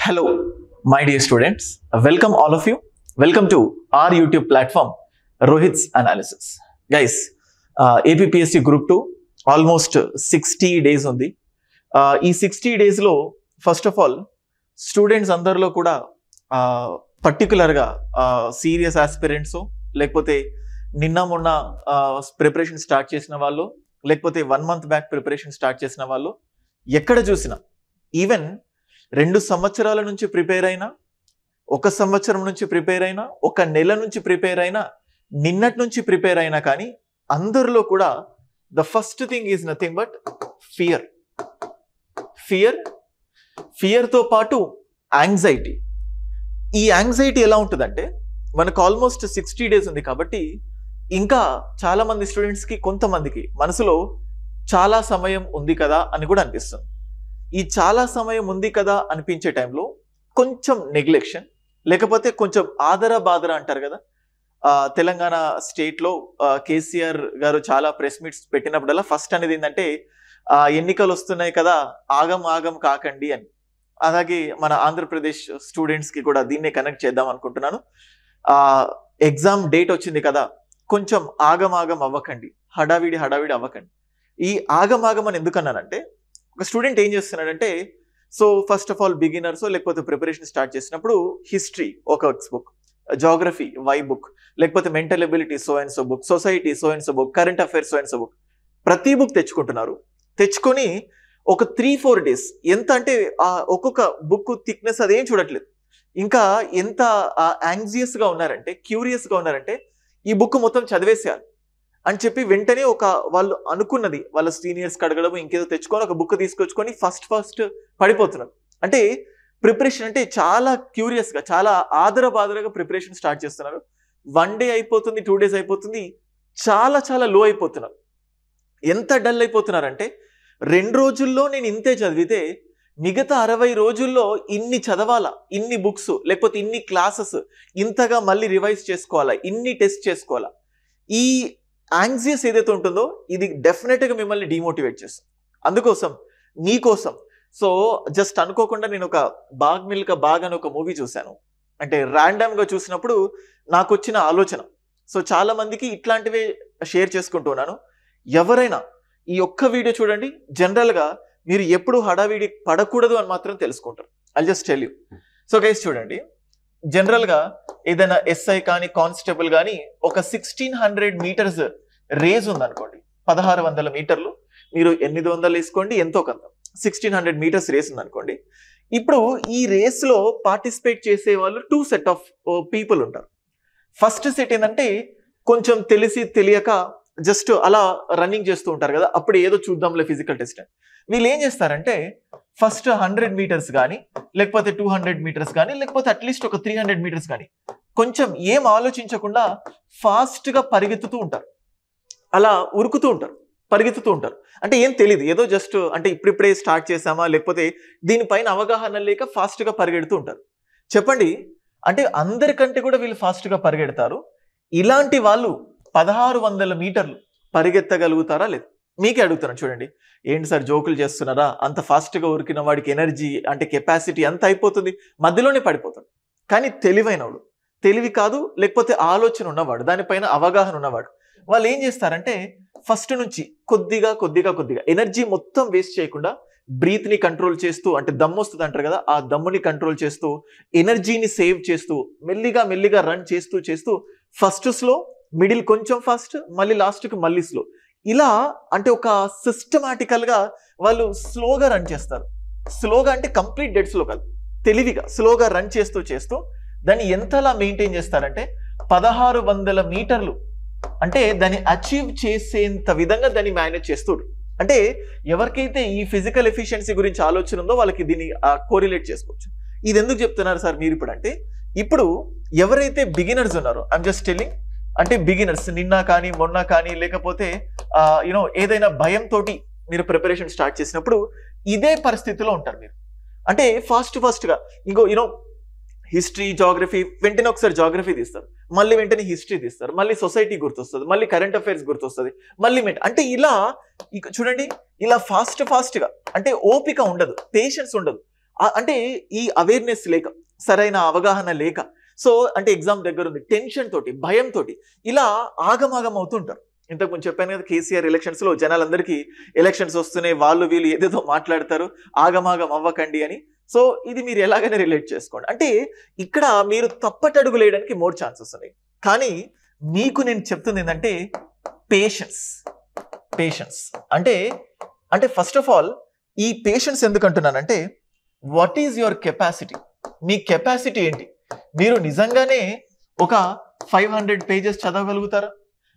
Hello, my dear students. Welcome all of you. Welcome to our YouTube platform, Rohit's Analysis. Guys, APPSC Group 2 almost 60 days ఉంది. ఈ 60 days లో first of all students అందరిలో కూడా పర్టికులర్గా serious aspirants లేకపోతే నిన్న మొన్న ప్రిపరేషన్ స్టార్ట్ చేసిన వాళ్ళు లేకపోతే 1 month బ్యాక్ ప్రిపరేషన్ స్టార్ట్ చేసిన వాళ్ళు ఎక్కడ చూసినా ఈవెన్ 2 సంవత్సరాల నుంచి ప్రిపేర్ అయినా 1 సంవత్సరం నుంచి ప్రిపేర్ అయినా 1 నెల నుంచి ప్రిపేర్ అయినా నిన్నటి నుంచి ప్రిపేర్ అయినా కానీ అందరిలో కూడా the first thing is nothing but ఫియర్తో పాటు యాంగ్జైటీ. ఈ యాంగ్జైటీ ఎలా ఉంటుందంటే మనకు ఆల్మోస్ట్ 60 days ఉంది కాబట్టి ఇంకా చాలా మంది స్టూడెంట్స్కి కొంతమందికి మనసులో చాలా సమయం ఉంది కదా అని కూడా అనిపిస్తుంది. ఈ చాలా సమయం ఉంది కదా అనిపించే టైంలో కొంచెం నెగ్లెక్షన్ లేకపోతే కొంచెం బాదర అంటారు కదా. తెలంగాణ స్టేట్లో కేసీఆర్ గారు చాలా ప్రెస్ మీట్స్ పెట్టినప్పుడల్లా ఫస్ట్ అనేది ఏంటంటే ఎన్నికలు వస్తున్నాయి కదా ఆగం కాకండి అని. అలాగే మన ఆంధ్రప్రదేశ్ స్టూడెంట్స్కి కూడా దీన్నే కనెక్ట్ చేద్దాం అనుకుంటున్నాను. ఎగ్జామ్ డేట్ వచ్చింది కదా కొంచెం ఆగం అవ్వకండి, హడావిడి అవ్వకండి. ఈ ఆగం అని ఎందుకన్నానంటే ఒక స్టూడెంట్ ఏం చేస్తున్నాడంటే so first of all beginners లేకపోతే ప్రిపరేషన్ స్టార్ట్ చేసినప్పుడు హిస్టరీ ఒక బుక్, జాగ్రఫీ వై బుక్, లేకపోతే mental ability so and so book, society so and so book, current affairs so and so book, ప్రతి బుక్ తెచ్చుకుంటున్నారు. తెచ్చుకొని ఒక 3-4 days ఎంత అంటే ఒక్కొక్క బుక్ థిక్నెస్ అదేం చూడట్లేదు. ఇంకా ఎంత యాంగ్జియస్గా ఉన్నారంటే క్యూరియస్గా ఉన్నారంటే ఈ బుక్ మొత్తం చదివేసేయాలి అని చెప్పి వెంటనే వాళ్ళు అనుకున్నది వాళ్ళ సీనియర్స్కి అడగడం ఇంకేదో తెచ్చుకొని ఒక బుక్ తీసుకొచ్చుకొని ఫస్ట్ పడిపోతున్నారు. అంటే ప్రిపరేషన్ అంటే చాలా క్యూరియస్గా చాలా బాదరగా ప్రిపరేషన్ స్టార్ట్ చేస్తున్నారు. 1 day అయిపోతుంది, 2 days అయిపోతుంది, చాలా లో అయిపోతున్నారు. ఎంత డల్ అయిపోతున్నారంటే 2 రోజుల్లో నేను ఇంతే చదివితే మిగతా 60 రోజుల్లో ఇన్ని చదవాలా, ఇన్ని బుక్స్ లేకపోతే ఇన్ని క్లాసెస్ ఇంతగా మళ్ళీ రివైజ్ చేసుకోవాలా, ఇన్ని టెస్ట్ చేసుకోవాలా. ఈ యాంగ్జియస్ ఏదైతే ఉంటుందో ఇది డెఫినెట్గా మిమ్మల్ని డిమోటివేట్ చేస్తుంది. అందుకోసం మీకోసం సో జస్ట్ అనుకోకుండా నేను ఒక బాగ్ మిల్కా బాగ్ అని ఒక మూవీ చూశాను. అంటే ర్యాండమ్గా చూసినప్పుడు నాకు వచ్చిన ఆలోచన సో చాలా మందికి ఇట్లాంటివే షేర్ చేసుకుంటున్నాను. ఎవరైనా ఈ ఒక్క వీడియో చూడండి, జనరల్గా మీరు ఎప్పుడు హడావిడి పడకూడదు అని మాత్రం తెలుసుకుంటారు. I'll just tell you. So guys చూడండి, జనరల్గా ఏదైనా ఎస్ఐ కానీ కానిస్టేబుల్ కానీ ఒక 1600 meters రేస్ ఉందనుకోండి, 1600 meters, మీరు 800 వేసుకోండి ఎంతో కొంత 1600 meters రేస్ ఉందనుకోండి. ఇప్పుడు ఈ రేస్లో పార్టిసిపేట్ చేసే వాళ్ళు 2 sets of people ఉంటారు. ఫస్ట్ సెట్ ఏంటంటే కొంచెం తెలియక జస్ట్ అలా రన్నింగ్ చేస్తూ ఉంటారు కదా, అప్పుడు ఏదో చూద్దాంలే ఫిజికల్ టెస్ట్ అని. వీళ్ళు ఏం చేస్తారంటే ఫస్ట్ 100 meters కానీ లేకపోతే 200 meters కానీ లేకపోతే అట్లీస్ట్ ఒక 300 meters కానీ కొంచెం ఏం ఆలోచించకుండా ఫాస్ట్గా పరిగెత్తుతూ ఉంటారు, అలా ఉరుకుతూ ఉంటారు, పరిగెత్తుతూ ఉంటారు. అంటే ఏం తెలియదు, ఏదో జస్ట్ అంటే ఇప్పుడిప్పుడే స్టార్ట్ చేసామా లేకపోతే దీనిపైన అవగాహన లేక ఫాస్ట్గా పరిగెడుతూ ఉంటారు. చెప్పండి, అంటే అందరికంటే కూడా వీళ్ళు ఫాస్ట్గా పరిగెడతారు. ఇలాంటి వాళ్ళు 1600 meters పరిగెత్తగలుగుతారా లేదు? మీకే అడుగుతున్నాను. చూడండి, ఏంటి సార్ జోకులు చేస్తున్నారా? అంత ఫాస్ట్గా ఉరికిన వాడికి ఎనర్జీ అంటే కెపాసిటీ అంత అయిపోతుంది, మధ్యలోనే పడిపోతాడు. కానీ తెలివైనవాడు, తెలివి కాదు లేకపోతే ఆలోచన ఉన్నవాడు, దానిపైన అవగాహన ఉన్నవాడు, వాళ్ళు ఏం చేస్తారంటే ఫస్ట్ నుంచి కొద్దిగా ఎనర్జీ మొత్తం వేస్ట్ చేయకుండా బ్రీత్ని కంట్రోల్ చేస్తూ, అంటే దమ్ము వస్తుంది అంటారు కదా, ఆ దమ్ముని కంట్రోల్ చేస్తూ ఎనర్జీని సేవ్ చేస్తూ మెల్లిగా రన్ చేస్తూ ఫస్ట్ స్లో, మిడిల్ కొంచెం ఫాస్ట్, మళ్ళీ లాస్ట్కి మళ్ళీ స్లో, ఇలా అంటే ఒక సిస్టమాటికల్గా వాళ్ళు స్లోగా రన్ చేస్తారు. స్లోగా అంటే కంప్లీట్ డెడ్ స్లో కాదు, తెలివిగా స్లోగా రన్ చేస్తూ దాన్ని ఎంతలా మెయింటైన్ చేస్తారంటే 1600 meters అంటే దాన్ని అచీవ్ చేసేంత విధంగా దాన్ని మేనేజ్ చేస్తారు. అంటే ఎవరికైతే ఈ ఫిజికల్ ఎఫిషియన్సీ గురించి ఆలోచన ఉందో వాళ్ళకి దీన్ని కోరిలేట్ చేసుకోవచ్చు. ఇది ఎందుకు చెప్తున్నారు సార్ మీరు ఇప్పుడు అంటే, ఇప్పుడు ఎవరైతే బిగినర్స్ ఉన్నారో ఐఎమ్ జస్ట్ టెల్లింగ్, అంటే బిగినర్స్ నిన్న కానీ మొన్న కానీ లేకపోతే ఏదైనా భయంతో మీరు ప్రిపరేషన్ స్టార్ట్ చేసినప్పుడు ఇదే పరిస్థితిలో ఉంటారు మీరు. అంటే ఫాస్ట్గా ఇంకో హిస్టరీ జాగ్రఫీ వెంటనే ఒకసారి జాగ్రఫీ తీస్తారు, మళ్ళీ వెంటనే హిస్టరీ తీస్తారు, మళ్ళీ సొసైటీ గుర్తొస్తుంది, మళ్ళీ కరెంట్ అఫైర్స్ గుర్తొస్తుంది, మళ్ళీ అంటే ఇలా చూడండి, ఇలా ఫాస్ట్గా అంటే ఓపిక ఉండదు, పేషెన్స్ ఉండదు. అంటే ఈ అవేర్నెస్ లేక, సరైన అవగాహన లేక, సో అంటే ఎగ్జామ్ దగ్గర ఉంది, టెన్షన్ తోటి, భయంతో ఇలా ఆగమాగం అవుతుంటారు. ఇంతకుముందు చెప్పాను కదా, కేసీఆర్ ఎలక్షన్స్ లో జనాలందరికీ ఎలక్షన్స్ వస్తున్నాయి, వాళ్ళు వీళ్ళు ఏదేదో మాట్లాడతారు, ఆగమాగం అవ్వకండి అని. సో ఇది మీరు ఎలాగైనా రిలేట్ చేసుకోండి. అంటే ఇక్కడ మీరు తప్పటడుగు వేయడానికి మోర్ ఛాన్సెస్ ఉన్నాయి. కానీ మీకు నేను చెప్తుంది ఏంటంటే పేషెన్స్. పేషెన్స్ అంటే అంటే ఫస్ట్ ఆఫ్ ఆల్ ఈ పేషెన్స్ ఎందుకు అంటున్నానంటే, what is your capacity? Me capacity ఏంటి? మీరు నిజంగానే ఒక 500 పేజెస్ చదవగలుగుతారా?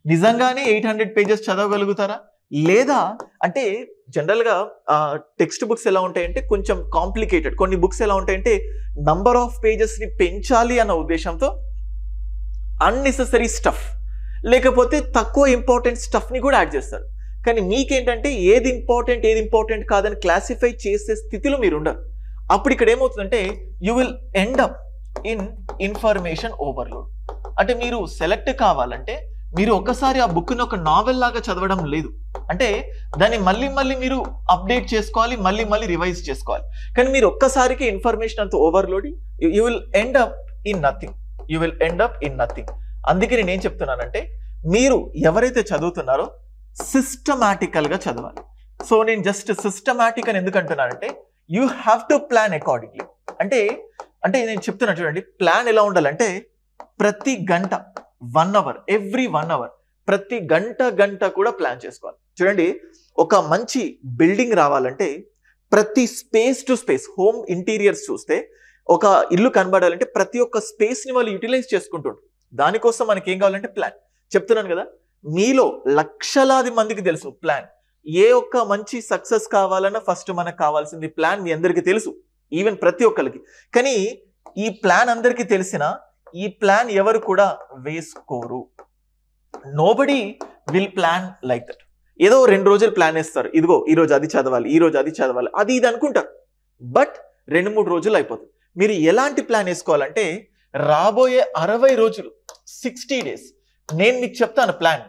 నిజంగానే 800 పేజెస్ చదవగలుగుతారా? లేదా అంటే జనరల్గా టెక్స్ట్ బుక్స్ ఎలా ఉంటాయంటే కొంచెం కాంప్లికేటెడ్. కొన్ని బుక్స్ ఎలా ఉంటాయంటే నంబర్ ఆఫ్ పేజెస్ని పెంచాలి అన్న ఉద్దేశంతో అన్నెసెసరీ స్టఫ్, లేకపోతే తక్కువ ఇంపార్టెంట్ స్టఫ్ని కూడా యాడ్ చేస్తారు. కానీ మీకేంటంటే ఏది ఇంపార్టెంట్ కాదని క్లాసిఫై చేసే స్థితిలో మీరు ఉండరు. అప్పుడు ఇక్కడ ఏమవుతుందంటే you will end up in information overload. అంటే మీరు సెలెక్ట్ కావాలంటే మీరు ఒక్కసారి ఆ బుక్ని ఒక నావెల్ లాగా చదవడం లేదు. అంటే దాన్ని మళ్ళీ మీరు అప్డేట్ చేసుకోవాలి, మళ్ళీ రివైజ్ చేసుకోవాలి. కానీ మీరు ఒక్కసారికి ఇన్ఫర్మేషన్ అంత overloading, you will end up in nothing. అందుకే నేను ఏం చెప్తున్నానంటే, మీరు ఎవరైతే చదువుతున్నారో సిస్టమాటికల్గా చదవాలి. సో నేను జస్ట్ సిస్టమాటిక్ అని ఎందుకు అంటున్నానంటే, you have to plan accordingly. అంటే నేను చెప్తున్నా చూడండి, ప్లాన్ ఎలా ఉండాలంటే ప్రతి గంట 1 అవర్, ఎవ్రీ 1 అవర్, ప్రతి గంట కూడా ప్లాన్ చేసుకోవాలి. చూడండి, ఒక మంచి బిల్డింగ్ రావాలంటే ప్రతి space to space, home interiors చూస్తే ఒక ఇల్లు కనబడాలంటే ప్రతి ఒక్క స్పేస్ని వాళ్ళు యూటిలైజ్ చేసుకుంటుంటారు. దానికోసం మనకి ఏం కావాలంటే ప్లాన్. చెప్తున్నాను కదా, మీలో లక్షలాది మందికి తెలుసు ప్లాన్. ఏ ఒక్క మంచి సక్సెస్ కావాలన్నా ఫస్ట్ మనకు కావాల్సింది ప్లాన్. మీ అందరికీ తెలుసు, ఈవెన్ ప్రతి ఒక్కరికి. కానీ ఈ ప్లాన్ అందరికీ తెలిసిన ఈ ప్లాన్ ఎవరు కూడా వేసుకోరు. Nobody will plan like that. ఏదో 2 రోజులు ప్లాన్ వేస్తారు, ఇదిగో ఈరోజు అది చదవాలి, అది ఇది అనుకుంటారు. బట్ 2-3 రోజులు అయిపోతుంది. మీరు ఎలాంటి ప్లాన్ వేసుకోవాలంటే రాబోయే 60 రోజులు, 60 days నేను మీకు చెప్తాను ప్లాన్.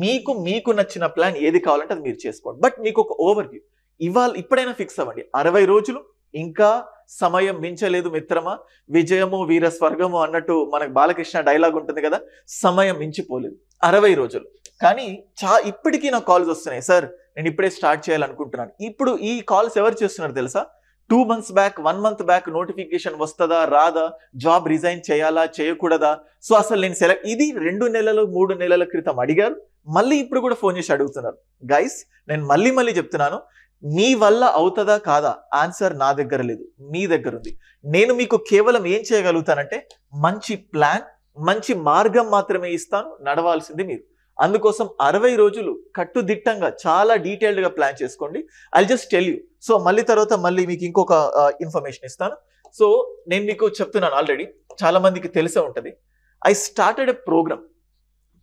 మీకు నచ్చిన ప్లాన్ ఏది కావాలంటే అది మీరు చేసుకోండి. బట్ మీకు ఒక ఓవర్వ్యూ ఇప్పుడైనా ఫిక్స్ అవ్వండి. 60 రోజులు ఇంకా సమయం మించలేదు మిత్రమా, విజయము వీర స్వర్గము అన్నట్టు మనకు బాలకృష్ణ డైలాగ్ ఉంటుంది కదా, సమయం మించిపోలేదు. 60 రోజులు. కానీ ఇప్పటికీ నాకు కాల్స్ వస్తున్నాయి, సార్ నేను ఇప్పుడే స్టార్ట్ చేయాలనుకుంటున్నాను. ఇప్పుడు ఈ కాల్స్ ఎవరు చేస్తున్నారు తెలుసా? 2 months back, 1 month back notification వస్తుందా రాదా, జాబ్ రిజైన్ చేయాలా చేయకూడదా, సో అసలు నేను ఇది 2 నెలలు 3 నెలల క్రితం అడిగారు, మళ్ళీ ఇప్పుడు కూడా ఫోన్ చేసి అడుగుతున్నారు. గైస్ నేను మళ్ళీ చెప్తున్నాను, మీ వల్ల అవుతుందా కాదా ఆన్సర్ నా దగ్గర లేదు, మీ దగ్గర ఉంది. నేను మీకు కేవలం ఏం చేయగలుగుతానంటే మంచి ప్లాన్, మంచి మార్గం మాత్రమే ఇస్తాను, నడవాల్సింది మీరు. అందుకోసం 60 రోజులు కట్టుదిట్టంగా చాలా డీటెయిల్డ్గా ప్లాన్ చేసుకోండి. I just tell you. So తర్వాత మీకు ఇంకొక ఇన్ఫర్మేషన్ ఇస్తాను. సో నేను మీకు చెప్తున్నాను, ఆల్రెడీ చాలా మందికి తెలిసే ఉంటుంది, I started a programme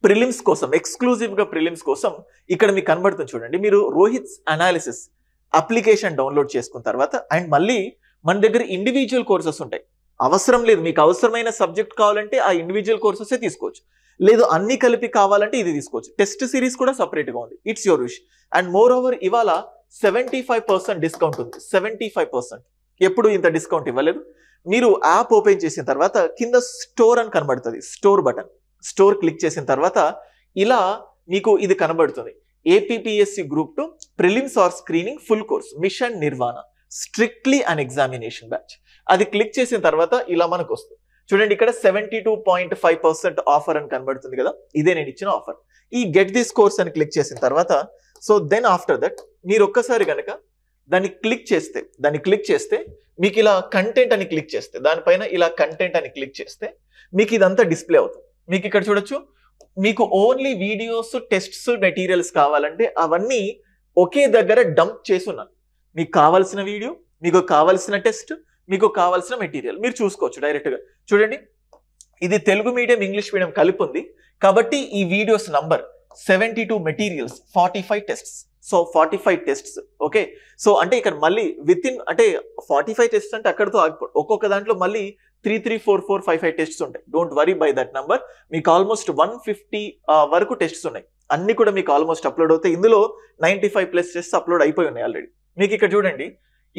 prelims కోసం, ఎక్స్క్లూజివ్గా ప్రిలిమ్స్ కోసం. ఇక్కడ మీకు కనబడుతుంది చూడండి, మీరు రోహిత్స్ అనాలిసిస్ అప్లికేషన్ డౌన్లోడ్ చేసుకున్న తర్వాత అండ్ మళ్ళీ మన దగ్గర ఇండివిజువల్ కోర్సెస్ ఉంటాయి. అవసరం లేదు, మీకు అవసరమైన సబ్జెక్ట్ కావాలంటే ఆ ఇండివిజువల్ కోర్సెసే తీసుకోవచ్చు, లేదు అన్ని కలిపి కావాలంటే ఇది తీసుకోవచ్చు. టెస్ట్ సిరీస్ కూడా సపరేట్గా ఉంది, it's your wish. And more over ఇవాళ 75% డిస్కౌంట్ ఉంది. 75%. ఎప్పుడు ఇంత డిస్కౌంట్ ఇవ్వలేదు. మీరు యాప్ ఓపెన్ చేసిన తర్వాత కింద స్టోర్ అని కనబడుతుంది, స్టోర్ బటన్. స్టోర్ క్లిక్ చేసిన తర్వాత ఇలా మీకు ఇది కనబడుతుంది, APPSC Group 2 prelims or screening full course mission Nirvana strictly on examination batch. అది క్లిక్ చేసిన తర్వాత ఇలా మనకు వస్తుంది చూడండి, ఇక్కడ 72.5% ఆఫర్ అని కనబడుతుంది కదా, ఇదే నేను ఇచ్చిన ఆఫర్. ఈ గెట్ దిస్ కోర్స్ అని క్లిక్ చేసిన తర్వాత సో దెన్ ఆఫ్టర్ దట్ మీరు ఒక్కసారి కనుక దాన్ని క్లిక్ చేస్తే మీకు ఇలా కంటెంట్ అని క్లిక్ చేస్తే, దానిపైన ఇలా కంటెంట్ అని క్లిక్ చేస్తే మీకు ఇదంతా డిస్ప్లే అవుతుంది. మీకు ఇక్కడ చూడొచ్చు, మీకు ఓన్లీ వీడియోస్, టెస్ట్స్, మెటీరియల్స్ కావాలంటే అవన్నీ ఒకే దగ్గర డంప్ చేసి ఉన్నాను. మీకు కావాల్సిన వీడియో, మీకు కావాల్సిన టెస్ట్, మీకు కావాల్సిన మెటీరియల్ మీరు చూసుకోవచ్చు డైరెక్ట్గా. చూడండి, ఇది తెలుగు మీడియం ఇంగ్లీష్ మీడియం కలిపి ఉంది కాబట్టి ఈ videos number 72 materials, 45 tests. So 45 tests. Okay, so అంటే ఇక్కడ మళ్ళీ అంటే 45 టెస్ట్స్ అంటే అక్కడితో ఆగిపోదు, ఒక్కొక్క దాంట్లో మళ్ళీ 3, 3, 4, 4, 5, 5 టెస్ట్స్ ఉంటాయి. Don't worry by that number. మీకు ఆల్మోస్ట్ 150 వరకు టెస్ట్స్ ఉన్నాయి. అన్ని కూడా మీకు ఆల్మోస్ట్ అప్లోడ్ అవుతాయి. ఇందులో 95+ టెస్ట్స్ అప్లోడ్ అయిపోయి ఉన్నాయి ఆల్రెడీ. మీకు ఇక్కడ చూడండి,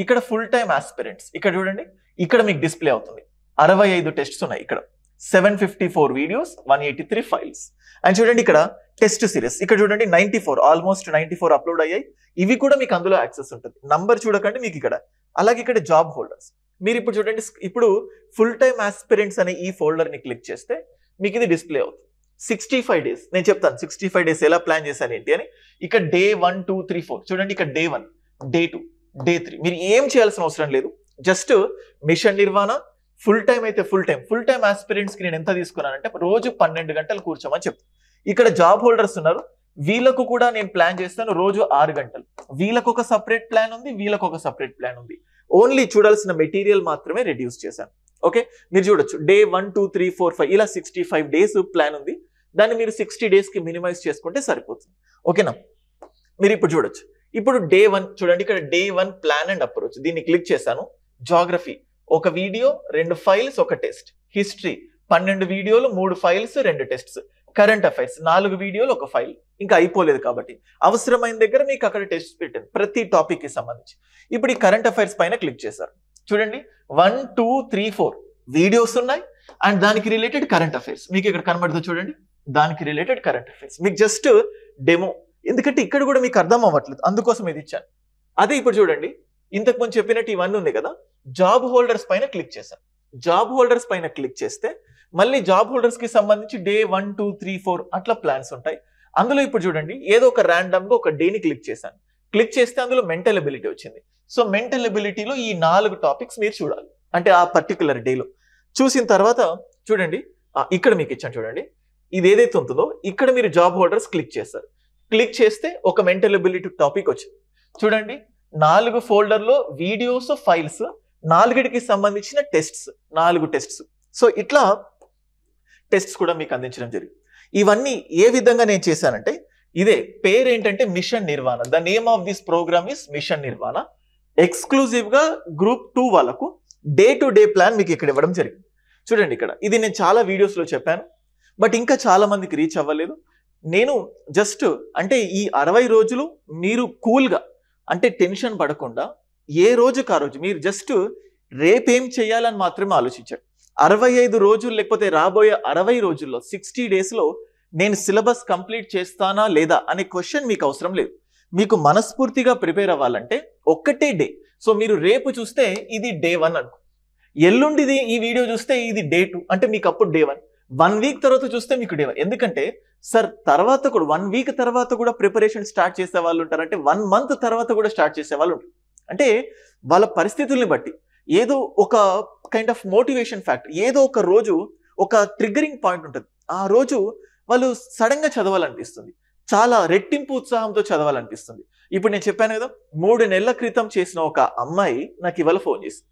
ఇక్కడ ఫుల్ టైమ్ ఆస్పిరెంట్స్ ఇక్కడ చూడండి, ఇక్కడ మీకు డిస్ప్లే అవుతుంది 65 టెస్ట్స్ ఉన్నాయి, ఇక్కడ 754 వీడియోస్, 183 ఫైల్స్. అండ్ చూడండి ఇక్కడ టెస్ట్ సిరీస్, ఇక్కడ చూడండి 94 ఆల్మోస్ట్ 94 అప్లోడ్ అయ్యాయి. ఇవి కూడా మీకు అందులో యాక్సెస్ ఉంటుంది. నంబర్ చూడకండి మీకు ఇక్కడ. అలాగే ఇక్కడ జాబ్ హోల్డర్స్, మీరు ఇప్పుడు చూడండి, ఇప్పుడు ఫుల్ టైమ్ ఆస్పిరెంట్స్ అనే ఈ ఫోల్డర్ ని క్లిక్ చేస్తే మీకు ఇది డిస్ప్లే అవుతుంది. 65 డేస్ నేను చెప్తాను 65 డేస్ ఎలా ప్లాన్ చేశాను ఏంటి అని. ఇక్కడ డే 1, 2, 3, 4 చూడండి, ఇక్కడ డే 1, డే 2, డే 3 మీరు ఏం చేయాల్సిన అవసరం లేదు. జస్ట్ మిషన్ నిర్వాణ ఫుల్ టైం అయితే ఫుల్ టైం ఆస్పిరెంట్స్ కి నేను ఎంత తీసుకున్నానంటే రోజు 12 గంటలు కూర్చోమని చెప్తాను. ఇక్కడ జాబ్ హోల్డర్స్ ఉన్నారు, వీళ్ళకు కూడా నేను ప్లాన్ చేస్తాను రోజు 6 గంటలు. వీళ్ళకు ఒక సపరేట్ ప్లాన్ ఉంది, వీళ్ళకు ఒక సపరేట్ ప్లాన్ ఉంది. ఓన్లీ చూడాల్సిన మెటీరియల్ మాత్రమే రెడ్యూస్ చేశాను. ఓకే, మీరు చూడొచ్చు డే 1, 2, 3, 4, 5 ఇలా 65 డేస్ ప్లాన్ ఉంది. దాన్ని మీరు 60 డేస్ కి మినిమైజ్ చేసుకుంటే సరిపోతుంది. ఓకేనా, మీరు ఇప్పుడు చూడొచ్చు. ఇప్పుడు డే 1 చూడండి, ఇక్కడ డే 1 ప్లాన్ అండ్ అప్రోచ్, దీన్ని క్లిక్ చేశాను. జాగ్రఫీ ఒక వీడియో 2 ఫైల్స్ 1 టెస్ట్, హిస్టరీ 12 వీడియోలు 3 ఫైల్స్ 2 టెస్ట్స్, కరెంట్ అఫైర్స్ 4 వీడియోలు 1 ఫైల్. ఇంకా అయిపోలేదు కాబట్టి అవసరమైన దగ్గర మీకు అక్కడ టెస్ట్ పెట్టాను ప్రతి టాపిక్ కి సంబంధించి. ఇప్పుడు ఈ కరెంట్ అఫైర్స్ పైన క్లిక్ చేశారు. చూడండి 1, 2, 3, 4 వీడియోస్ ఉన్నాయి అండ్ దానికి రిలేటెడ్ కరెంట్ అఫైర్స్ మీకు ఇక్కడ కనబడుతుంది. చూడండి దానికి రిలేటెడ్ కరెంట్ అఫైర్స్, మీకు జస్ట్ డెమో, ఎందుకంటే ఇక్కడ కూడా మీకు అర్థం అవ్వట్లేదు అందుకోసం ఇది ఇచ్చాను. అదే ఇప్పుడు చూడండి, ఇంతకు ముందు చెప్పినట్టు ఇవన్నీ ఉన్నాయి కదా, జాబ్ హోల్డర్స్ పైన క్లిక్ చేశాను. జాబ్ హోల్డర్స్ పైన క్లిక్ చేస్తే మళ్ళీ జాబ్ హోల్డర్స్ కి సంబంధించి డే 1, 2, 3, 4 అట్లా ప్లాన్స్ ఉంటాయి. అందులో ఇప్పుడు చూడండి ఏదో ఒక ర్యాండమ్ గా ఒక డేని క్లిక్ చేశాను. క్లిక్ చేస్తే అందులో మెంటల్ ఎబిలిటీ వచ్చింది. సో మెంటల్ ఎబిలిటీలో ఈ 4 టాపిక్స్ మీరు చూడాలి, అంటే ఆ పర్టికులర్ డేలో. చూసిన తర్వాత చూడండి ఇక్కడ మీకు ఇచ్చాను చూడండి, ఇది ఏదైతే ఉంటుందో ఇక్కడ మీరు జాబ్ హోల్డర్స్ క్లిక్ చేస్తారు. క్లిక్ చేస్తే ఒక మెంటల్ ఎబిలిటీ టాపిక్ వచ్చింది. చూడండి 4 ఫోల్డర్లో వీడియోస్, ఫైల్స్, 4కి సంబంధించిన టెస్ట్స్, 4 టెస్ట్స్. సో ఇట్లా టెస్ట్స్ కూడా మీకు అందించడం జరిగింది. ఇవన్నీ ఏ విధంగా నేను చేశానంటే, ఇదే పేరు ఏంటంటే mission Nirvana. The name of this programme is mission Nirvana. Exclusive గా గ్రూప్ 2 వాళ్ళకు డే టు డే ప్లాన్ మీకు ఇక్కడ ఇవ్వడం జరిగింది. చూడండి ఇక్కడ ఇది నేను చాలా వీడియోస్ లో చెప్పాను, బట్ ఇంకా చాలా మందికి రీచ్ అవ్వలేదు. నేను జస్ట్ అంటే ఈ 60 రోజులు మీరు కూల్గా అంటే టెన్షన్ పడకుండా ఏ రోజుకి ఆ రోజు మీరు జస్ట్ రేపేం చేయాలని మాత్రమే ఆలోచించాడు. 65 రోజులు లేకపోతే రాబోయే 60 రోజుల్లో 60 డేస్లో నేను సిలబస్ కంప్లీట్ చేస్తానా లేదా అనే క్వశ్చన్ మీకు అవసరం లేదు. మీకు మనస్ఫూర్తిగా ప్రిపేర్ అవ్వాలంటే ఒక్కటే డే. సో మీరు రేపు చూస్తే ఇది డే 1 అనుకో, ఎల్లుండిది ఈ వీడియో చూస్తే ఇది డే 2 అంటే మీకు అప్పుడు డే 1. 1 వీక్ తర్వాత చూస్తే మీకు డే 1. ఎందుకంటే సార్ తర్వాత కూడా 1 వీక్ తర్వాత కూడా ప్రిపరేషన్ స్టార్ట్ చేసే వాళ్ళు ఉంటారు, అంటే 1 మంత్ తర్వాత కూడా స్టార్ట్ చేసే వాళ్ళు ఉంటారు. అంటే వాళ్ళ పరిస్థితుల్ని బట్టి ఏదో ఒక కైండ్ ఆఫ్ మోటివేషన్ ఫ్యాక్టర్, ఏదో ఒక రోజు ఒక ట్రిగ్గరింగ్ పాయింట్ ఉంటుంది. ఆ రోజు వాళ్ళు సడన్ గా చదవాలనిపిస్తుంది, చాలా రెట్టింపు ఉత్సాహంతో చదవాలనిపిస్తుంది. ఇప్పుడు నేను చెప్పాను కదా, 3 నెలల క్రితం చేసిన ఒక అమ్మాయి నాకు ఇవాళ ఫోన్ చేసింది.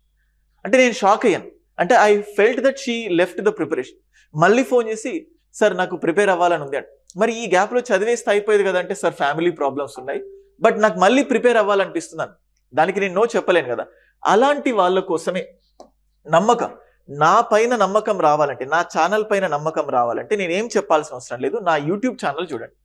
అంటే నేను షాక్ అయ్యాను. అంటే I felt that she left the preparation. మళ్ళీ ఫోన్ చేసి సార్ నాకు ప్రిపేర్ అవ్వాలని ఉంది అంటే, మరి ఈ గ్యాప్లో చదివేస్తే అయిపోయేది కదా అంటే, సార్ ఫ్యామిలీ ప్రాబ్లమ్స్ ఉన్నాయి బట్ నాకు మళ్ళీ ప్రిపేర్ అవ్వాలనిపిస్తున్నాను, దానికి నేను నో చెప్పలేను కదా. అలాంటి వాళ్ళ కోసమే నమ్మకం, నా పైన నమ్మకం రావాలంటే, నా ఛానల్ పైన నమ్మకం రావాలంటే నేను ఏం చెప్పాల్సిన అవసరం లేదు. నా యూట్యూబ్ ఛానల్ చూడండి,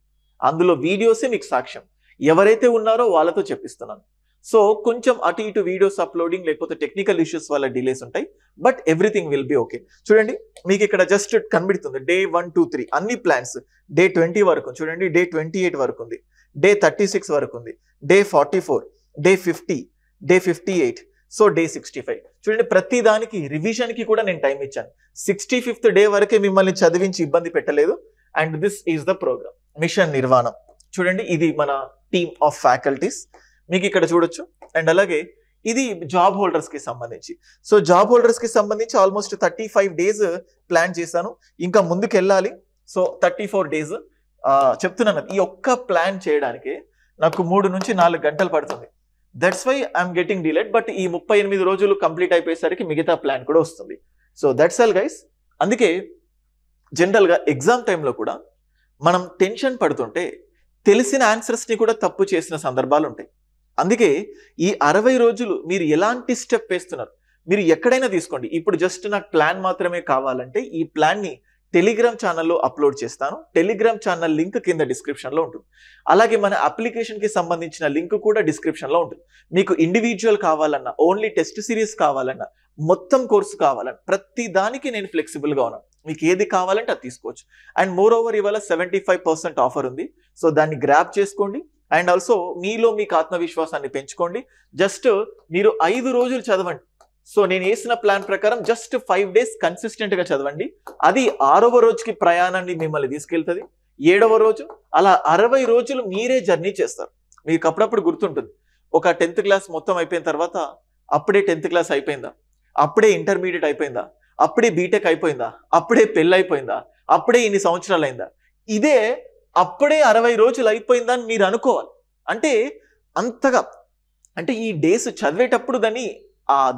అందులో వీడియోసే మీకు సాక్ష్యం. ఎవరైతే ఉన్నారో వాళ్ళతో చెప్పిస్తున్నాను. సో కొంచెం అటు ఇటు వీడియోస్ అప్లోడింగ్ లేకపోతే టెక్నికల్ ఇష్యూస్ వల్ల డిలేస్ ఉంటాయి, but everything will be okay. చూడండి మీకు ఇక్కడ జస్ట్ కనబడుతుంది డే 1, 2, 3 అన్ని ప్లాన్స్. డే 20 వరకు చూడండి, డే 28 వరకు ఉంది, డే 36 వరకు ఉంది, day 44, day 50, day 58, so day 65. చూడండి ప్రతి దానికి రివిజన్ కి కూడా నేను టైం ఇచ్చాను. 65th డే వరకే మిమ్మల్ని చదివించి ఇబ్బంది పెట్టలేదు. And this is the program mission Nirvanam. చూడండి ఇది మన టీమ్ ఆఫ్ ఫ్యాకల్టీస్ మీకు ఇక్కడ చూడొచ్చు. అండ్ అలాగే ఇది జాబ్ హోల్డర్స్ కి సంబంధించి. సో జాబ్ హోల్డర్స్ కి సంబంధించి ఆల్మోస్ట్ 35 డేస్ ప్లాన్ చేశాను, ఇంకా ముందుకు వెళ్ళాలి. సో 34 డేస్ చెప్తున్నాను. ఈ ఒక్క ప్లాన్ చేయడానికి నాకు 3 నుంచి 4 గంటలు పడుతుంది. That's why I'm getting delayed. But ఈ 38 రోజులు కంప్లీట్ అయిపోయేసరికి మిగతా ప్లాన్ కూడా వస్తుంది. So that's all guys. అందుకే జనరల్గా ఎగ్జామ్ టైంలో కూడా మనం టెన్షన్ పడుతుంటే తెలిసిన ఆన్సర్స్ని కూడా తప్పు చేసిన సందర్భాలు ఉంటాయి. అందుకే ఈ 60 రోజులు మీరు ఎలాంటి స్టెప్ వేస్తున్నారు మీరు ఎక్కడైనా తీసుకోండి. ఇప్పుడు జస్ట్ నాకు ప్లాన్ మాత్రమే కావాలంటే ఈ ప్లాన్ని టెలిగ్రామ్ ఛానల్లో అప్లోడ్ చేస్తాను. టెలిగ్రామ్ ఛానల్ లింక్ కింద డిస్క్రిప్షన్లో ఉంటుంది. అలాగే మన అప్లికేషన్కి సంబంధించిన లింక్ కూడా డిస్క్రిప్షన్లో ఉంటుంది. మీకు ఇండివిజువల్ కావాలన్నా, ఓన్లీ టెస్ట్ సిరీస్ కావాలన్నా, మొత్తం కోర్సు కావాలన్నా, ప్రతి దానికి నేను ఫ్లెక్సిబుల్గా ఉన్నాను. మీకు ఏది కావాలంటే అది తీసుకోవచ్చు. అండ్ మోర్ ఓవర్ ఇవాళ 75% ఆఫర్ ఉంది. సో దాన్ని గ్రాప్ చేసుకోండి. అండ్ ఆల్సో మీలో మీకు ఆత్మవిశ్వాసాన్ని పెంచుకోండి. జస్ట్ మీరు 5 రోజులు చదవండి. సో నేను వేసిన ప్లాన్ ప్రకారం జస్ట్ 5 days కన్సిస్టెంట్గా చదవండి. అది 6వ రోజుకి ప్రయాణాన్ని మిమ్మల్ని తీసుకెళ్తుంది. 7వ రోజు అలా 60 రోజులు మీరే జర్నీ చేస్తారు. మీకు అప్పుడప్పుడు గుర్తుంటుంది, ఒక 10th క్లాస్ మొత్తం అయిపోయిన తర్వాత అప్పుడే 10th క్లాస్ అయిపోయిందా, అప్పుడే ఇంటర్మీడియట్ అయిపోయిందా, అప్పుడే బీటెక్ అయిపోయిందా, అప్పుడే పెళ్ళి అయిపోయిందా, అప్పుడే ఇన్ని సంవత్సరాలు అయిందా, ఇదే అప్పుడే 60 రోజులు అయిపోయిందా అని మీరు అనుకోవాలి. అంటే అంతగా, అంటే ఈ డేస్ చదివేటప్పుడు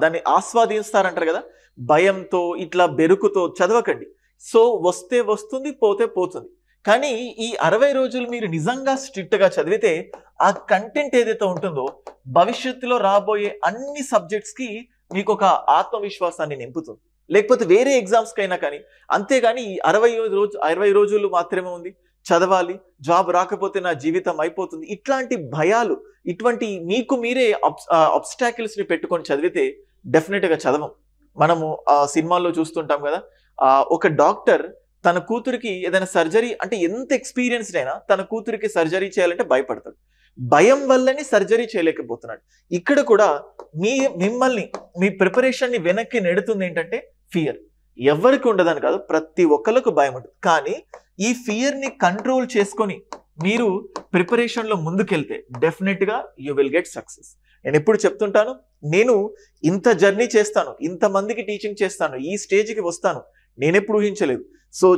దాన్ని ఆస్వాదిస్తారంటారు కదా, భయంతో ఇట్లా బెరుకుతో చదవకండి. సో వస్తే వస్తుంది, పోతే పోతుంది. కానీ ఈ 60 రోజులు మీరు నిజంగా స్ట్రిక్ట్గా చదివితే ఆ కంటెంట్ ఏదైతే ఉంటుందో భవిష్యత్తులో రాబోయే అన్ని సబ్జెక్ట్స్కి మీకు ఒక ఆత్మవిశ్వాసాన్ని నింపుతుంది. లేకపోతే వేరే ఎగ్జామ్స్కైనా కానీ. అంతేగాని ఈ 60 రోజులు మాత్రమే ఉంది, చదవాలి, జాబ్ రాకపోతే నా జీవితం అయిపోతుంది, ఇట్లాంటి భయాలు, ఇటువంటి మీకు మీరే అబ్స్టాకిల్స్ని పెట్టుకొని చదివితే డెఫినెట్గా చదవం. మనము సినిమాల్లో చూస్తుంటాం కదా, ఒక డాక్టర్ తన కూతురికి ఏదైనా సర్జరీ, అంటే ఎంత ఎక్స్పీరియన్స్డ్ అయినా తన కూతురికి సర్జరీ చేయాలంటే భయపడతాడు. భయం వల్లనే సర్జరీ చేయలేకపోతున్నాడు. ఇక్కడ కూడా మిమ్మల్ని మీ ప్రిపరేషన్ని వెనక్కి నెడుతుంది ఏంటంటే ఫియర్. ఎవరికి ఉండదని కాదు, ప్రతి ఒక్కరికి భయం ఉంటుంది. కానీ ఈ ఫియర్ని కంట్రోల్ చేసుకొని మీరు ప్రిపరేషన్లో ముందుకెళ్తే డెఫినెట్గా యూ విల్ గెట్ సక్సెస్. నేను ఎప్పుడు చెప్తుంటాను, నేను ఇంత జర్నీ చేస్తాను, ఇంతమందికి టీచింగ్ చేస్తాను, ఈ స్టేజ్కి వస్తాను, నేనెప్పుడు ఊహించలేదు. సో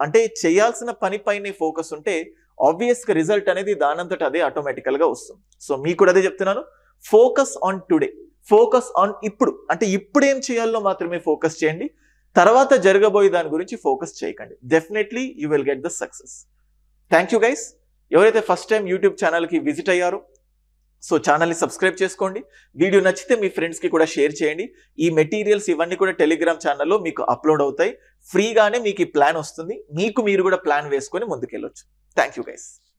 అంటే చేయాల్సిన పని పైనే ఫోకస్ ఉంటే ఆబ్వియస్గా రిజల్ట్ అనేది దానంతట అదే ఆటోమేటికల్గా వస్తుంది. సో మీకు కూడా అదే చెప్తున్నాను, focus on today, focus on ఇప్పుడు. అంటే ఇప్పుడు ఏం చేయాలో మాత్రమే ఫోకస్ చేయండి. తర్వాత జరగబోయే దాని గురించి ఫోకస్ చేయకండి. Definitely you will get the success. Thank you guys. ఎవరైతే ఫస్ట్ టైం యూట్యూబ్ ఛానల్కి విజిట్ అయ్యారో, సో ఛానల్ని సబ్స్క్రైబ్ చేసుకోండి. వీడియో నచ్చితే మీ ఫ్రెండ్స్కి కూడా షేర్ చేయండి. ఈ మెటీరియల్స్ ఇవన్నీ కూడా టెలిగ్రామ్ ఛానల్లో మీకు అప్లోడ్ అవుతాయి. ఫ్రీగానే మీకు ఈ ప్లాన్ వస్తుంది. మీరు కూడా ప్లాన్ వేసుకొని ముందుకెళ్ళొచ్చు. Thank you guys.